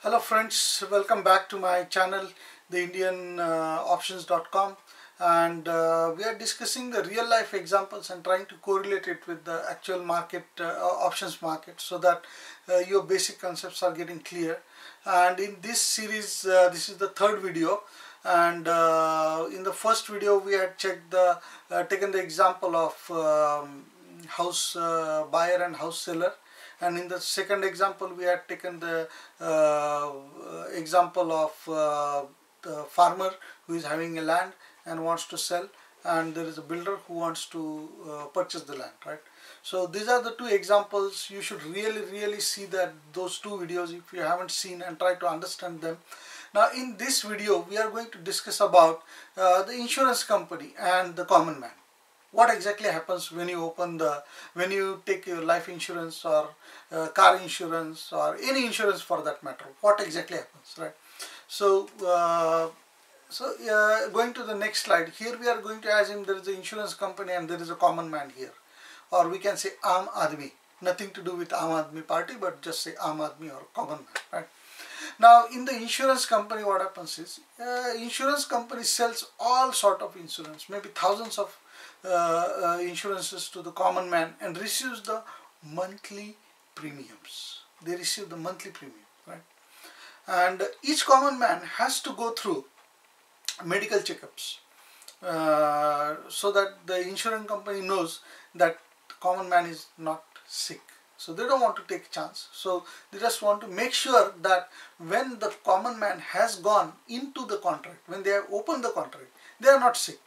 Hello friends, welcome back to my channel, theindianoptions.com, and we are discussing the real life examples and trying to correlate it with the actual market, options market, so that your basic concepts are getting clear. And in this series, this is the third video, and in the first video we had taken the example of house buyer and house seller. And in the second example, we had taken the example of the farmer who is having a land and wants to sell, and there is a builder who wants to purchase the land, right? So these are the two examples. You should really see those two videos if you haven't seen, and try to understand them. Now in this video, we are going to discuss about the insurance company and the common man. What exactly happens when you take your life insurance or car insurance or any insurance for that matter? What exactly happens, right? So going to the next slide. Here we are going to assume there is an insurance company and there is a common man here, or we can say Aam Aadmi. Nothing to do with Aam Aadmi party, but just say Aam Aadmi or common man, right? Now in the insurance company, what happens is insurance company sells all sort of insurance, maybe thousands of insurances to the common man, and receives the monthly premiums. They receive the monthly premium, right? And each common man has to go through medical checkups so that the insurance company knows that the common man is not sick. So they don't want to take a chance. So they just want to make sure that when the common man has gone into the contract, when they have opened the contract, they are not sick.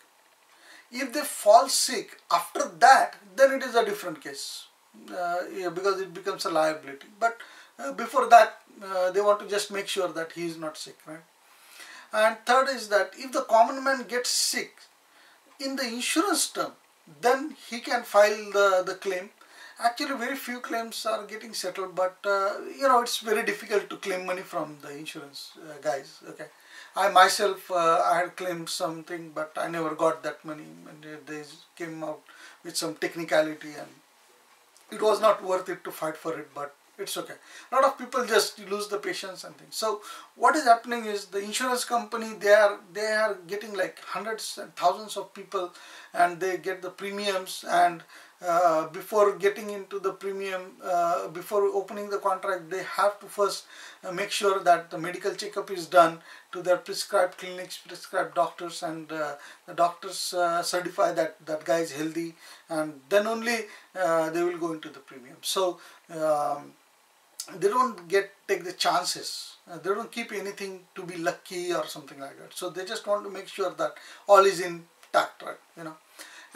If they fall sick after that, then it is a different case because it becomes a liability. But before that, they want to just make sure that he is not sick, right? And third is that if the common man gets sick in the insurance term, then he can file the claim. Actually, very few claims are getting settled, but it's very difficult to claim money from the insurance guys. Okay, I myself I had claimed something, but I never got that money, and they came out with some technicality, and it was not worth it to fight for it. But it's okay. A lot of people just lose the patience and things. So what is happening is the insurance company, they are getting like hundreds and thousands of people, and they get the premiums, and before getting into the premium, before opening the contract, they have to first make sure that the medical checkup is done to their prescribed clinics, prescribed doctors, and the doctors certify that that guy is healthy, and then only they will go into the premium. So they don't take the chances. They don't keep anything to be lucky or something like that. So they just want to make sure that all is intact, right?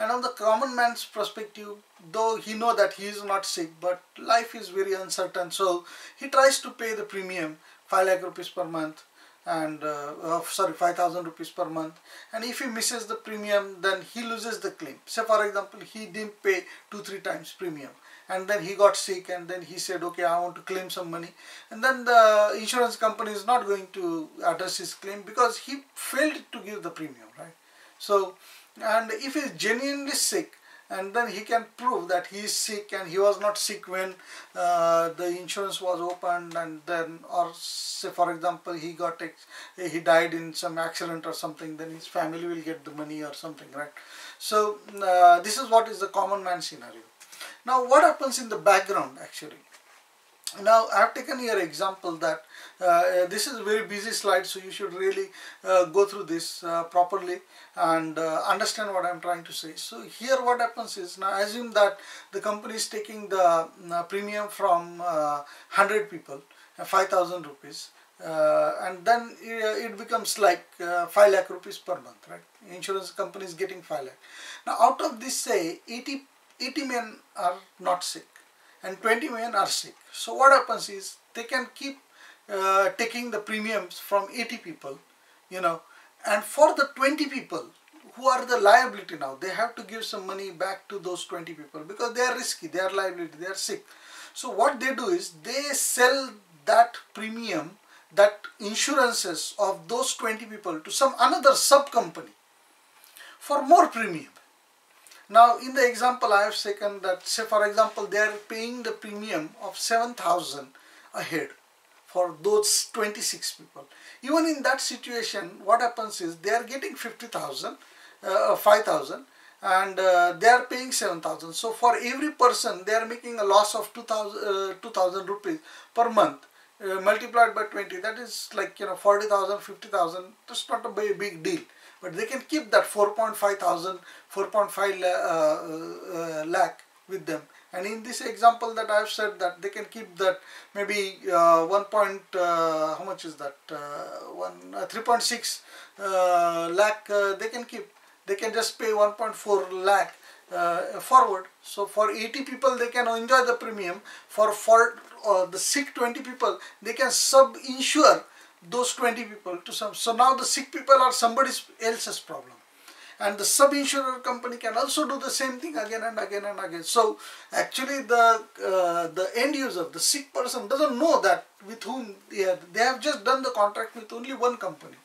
And on the common man's perspective, though he know that he is not sick, but life is very uncertain, so he tries to pay the premium, 5 lakh rupees per month, and 5,000 rupees per month. And if he misses the premium, then he loses the claim. Say for example, he didn't pay 2-3 times premium, and then he got sick, and then he said, okay, I want to claim some money, and then the insurance company is not going to address his claim because he failed to give the premium, right? So, and if he is genuinely sick, and then he can prove that he is sick and he was not sick when the insurance was opened, and then, or say for example, he died in some accident or something, then his family will get the money or something, right? So this is what is the common man scenario. Now what happens in the background actually? Now I have taken here example that this is a very busy slide, so you should really go through this properly and understand what I am trying to say. So here what happens is, now assume that the company is taking the premium from 100 people, 5,000 rupees, and then it becomes like 5 lakh rupees per month, right? Insurance company is getting 5 lakh. Now out of this, say 80 men are not sick and 20 men are sick. So what happens is they can keep taking the premiums from 80 people, and for the 20 people who are the liability, now they have to give some money back to those 20 people because they are risky, they are liability, they are sick. So what they do is they sell that premium, that insurances of those 20 people to some another sub company for more premium. Now in the example I have taken that, say for example, they are paying the premium of 7,000 a head for those 26 people. Even in that situation, what happens is they are getting 5,000 and they are paying 7,000. So for every person they are making a loss of 2,000 rupees per month. Multiplied by 20, that is like 40,000, 50,000. That's not a very big deal, but they can keep that 4.5 lakh with them. And in this example that I have said, that they can keep that maybe how much is that 3.6 lakh they can keep. They can just pay 1.4 lakh forward. So for 80 people they can enjoy the premium. For the sick 20 people, they can sub-insure those 20 people to some. So now the sick people are somebody else's problem, and the sub-insurer company can also do the same thing again and again and again. So actually the end user, the sick person, doesn't know that with whom they have just done the contract with only one company,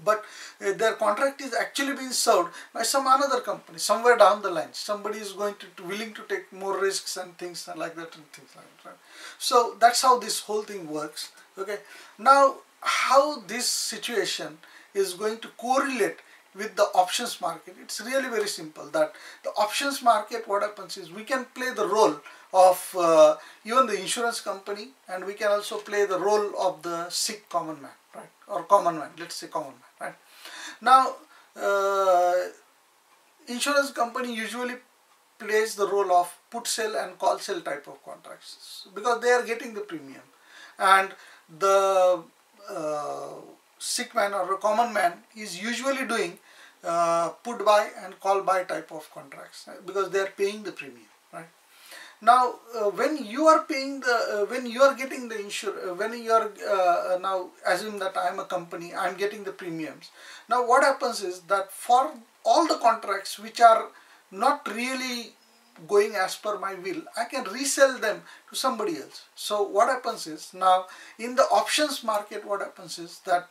but their contract is actually being served by some another company somewhere down the line. Somebody is going to willing to take more risks and things like that and things like that. Right? So that's how this whole thing works. Okay. Now how this situation is going to correlate with the options market? It's really very simple. That the options market, what happens is we can play the role of even the insurance company, and we can also play the role of the sick common man, right? Or common man, let's say common man, right? Now insurance company usually plays the role of put sell and call sell type of contracts, because they are getting the premium, and the sick man or a common man is usually doing put buy and call buy type of contracts, right? Because they are paying the premium, right? Now when you are paying the when you are getting the when you are now assume that I am a company, I am getting the premiums. Now what happens is that for all the contracts which are not really going as per my will, I can resell them to somebody else. So what happens is, now in the options market, what happens is that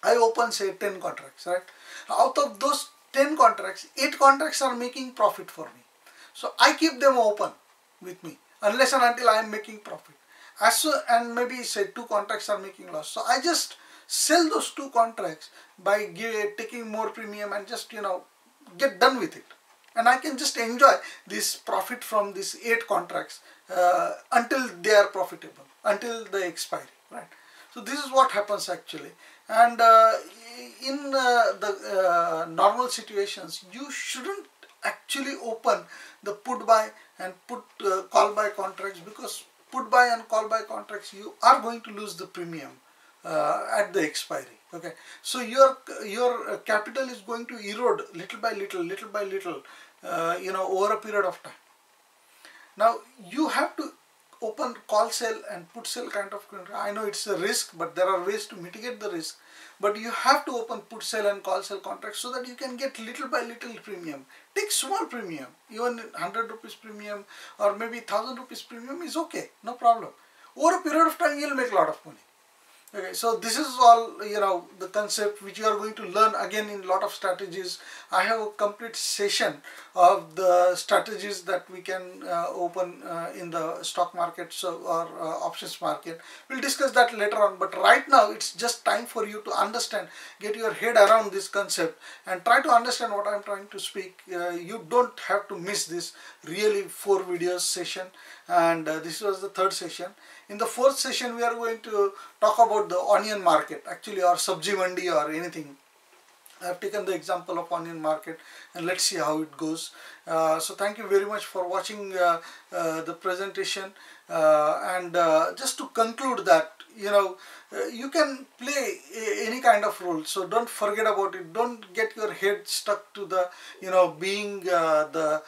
I open say 10 contracts, right? Out of those 10 contracts, 8 contracts are making profit for me. So I keep them open with me unless and until I am making profit. And maybe say 2 contracts are making loss. So I just sell those 2 contracts by taking more premium and just get done with it. And I can just enjoy this profit from these 8 contracts until they are profitable, until the expiry, right? So this is what happens actually. And in the normal situations, you shouldn't actually open the put buy and call buy contracts, because put buy and call buy contracts, you are going to lose the premium at the expiry. Okay, so your capital is going to erode little by little over a period of time. Now you have to open call sell and put sell kind of contract. I know it's a risk, but there are ways to mitigate the risk. But you have to open put sell and call sell contracts so that you can get little by little premium. Take small premium, even 100 rupees premium or maybe 1000 rupees premium is okay, no problem. Over a period of time, you'll make a lot of money. Okay, so this is all the concept which you are going to learn again in a lot of strategies. I have a complete session of the strategies that we can open in the stock market or options market. We'll discuss that later on, but right now it's just time for you to understand, get your head around this concept and try to understand what I'm trying to speak. You don't have to miss this really 4 videos session, and this was the 3rd session. In the 4th session, we are going to talk about the onion market, actually, or sabji mandi or anything. I have taken the example of onion market, and let's see how it goes. So thank you very much for watching the presentation. And just to conclude that, you can play any kind of role, so don't forget about it. Don't get your head stuck to the being the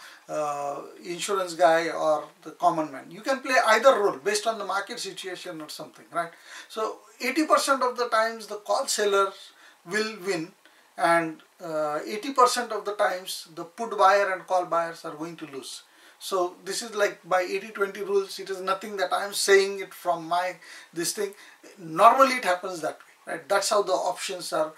insurance guy or the common man. You can play either role based on the market situation or something, right? So 80% of the times the call sellers will win, and 80% of the times the put buyer and call buyers are going to lose. So this is like by 80-20 rules. It is nothing that I am saying it from this thing. Normally it happens that way, right? That's how the options are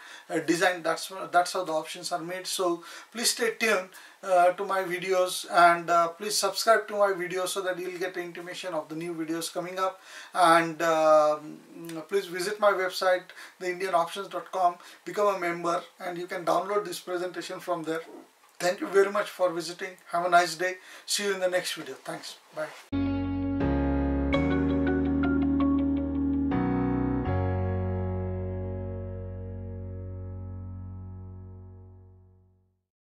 designed. That's how the options are made. So please stay tuned. to my videos, and please subscribe to my videos so that you'll get intimation of the new videos coming up. And please visit my website, theindianoptions.com, become a member, and you can download this presentation from there. Thank you very much for visiting. Have a nice day. See you in the next video. Thanks. Bye.